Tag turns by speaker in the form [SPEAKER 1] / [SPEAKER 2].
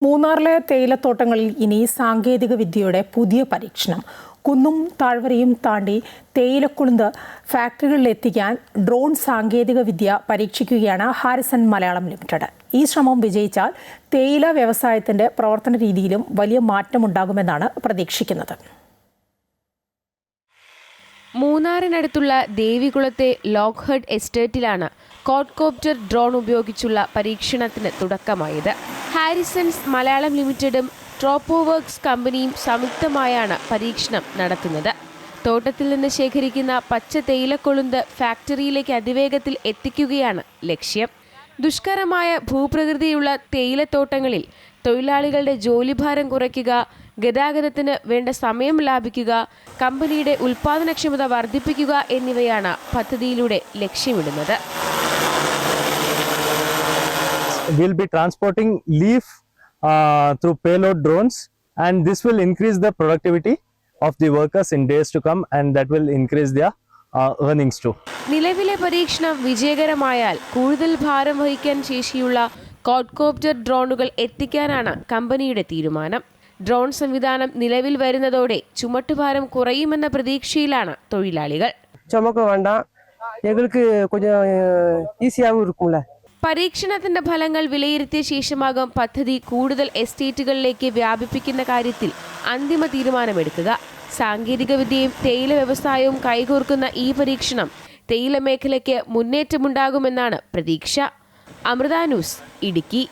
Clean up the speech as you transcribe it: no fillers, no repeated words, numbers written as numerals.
[SPEAKER 1] മൂന്നാറിലെ തേയിലത്തോട്ടങ്ങളിൽ ഇനി സാങ്കേതിക വിദ്യയുടെ പുതിയ പരീക്ഷണം. കുന്നും താഴ്വരയും താണ്ടി തേയിലക്കുളുന്ത് ഫാക്ടറികളിൽ എത്തിക്കാൻ ഡ്രോൺ സാങ്കേതിക വിദ്യ പരീക്ഷിക്കുകയാണ് ഹാരിസൺ മലയാളം ലിമിറ്റഡ്. ഈ ശ്രമം വിജയിച്ചാൽ തേയില വ്യവസായത്തിന്റെ പ്രവർത്തന രീതിയിലും വലിയ മാറ്റമുണ്ടാകുമെന്നാണ് പ്രതീക്ഷിക്കുന്നത്.
[SPEAKER 2] മൂന്നാറിനടുത്തുള്ള ദേവികുളത്തെ ലോക്ക്ഹെഡ് എസ്റ്റേറ്റിലാണ് ക്വാഡ്കോപ്റ്റർ ഡ്രോൺ ഉപയോഗിച്ചുള്ള പരീക്ഷണത്തിന് തുടക്കമായത്. ഹാരിസൺസ് മലയാളം ലിമിറ്റഡും ട്രോപ്പോവർക്സ് കമ്പനിയും സംയുക്തമായാണ് പരീക്ഷണം നടത്തുന്നത്. തോട്ടത്തിൽ നിന്ന് ശേഖരിക്കുന്ന പച്ച തേയിലക്കൊളുന്ത് ഫാക്ടറിയിലേക്ക് അതിവേഗത്തിൽ എത്തിക്കുകയാണ് ലക്ഷ്യം. ദുഷ്കരമായ ഭൂപ്രകൃതിയുള്ള തേയിലത്തോട്ടങ്ങളിൽ തൊഴിലാളികളുടെ ജോലിഭാരം കുറയ്ക്കുക, ഗതാഗതത്തിന് വേണ്ട സമയം ലാഭിക്കുക, കമ്പനിയുടെ ഉൽപാദനക്ഷമത വർദ്ധിപ്പിക്കുക എന്നിവയാണ് പദ്ധതിയിലൂടെ ലക്ഷ്യമിടുന്നത്.
[SPEAKER 3] We'll be transporting leaf through payload drones, and this will increase the productivity of the workers in days to come, and that will increase their earnings too.
[SPEAKER 2] നിലവിലെ പരീക്ഷണം വിജയകരമായാൽ കൂടുതൽ ഭാരം വഹിക്കാൻ ശേഷിയുള്ള ക്വാഡ്കോപ്റ്റർ ഡ്രോണുകൾ എത്തിക്കാനാണ് കമ്പനിയുടെ തീരുമാനം. ഡ്രോൺ സംവിധാനം നിലവിൽ വരുന്നതോടെ ചുമട്ടുഭാരം കുറയുമെന്ന പ്രതീക്ഷയിലാണ് തൊഴിലാളികൾ.
[SPEAKER 4] ചുമക്ക് വേണ്ട, ഞങ്ങൾക്ക് ഈസിയാവും ഇരിക്കുമല്ലേ.
[SPEAKER 2] പരീക്ഷണത്തിന്റെ ഫലങ്ങൾ വിലയിരുത്തിയ ശേഷമാകും പദ്ധതി കൂടുതൽ എസ്റ്റേറ്റുകളിലേക്ക് വ്യാപിപ്പിക്കുന്ന കാര്യത്തിൽ അന്തിമ തീരുമാനമെടുക്കുക. സാങ്കേതികവിദ്യയും തേയില വ്യവസായവും കൈകോർക്കുന്ന ഈ പരീക്ഷണം തേയില മേഖലയ്ക്ക് മുന്നേറ്റമുണ്ടാകുമെന്നാണ് പ്രതീക്ഷ. അമൃത ന്യൂസ്, ഇടുക്കി.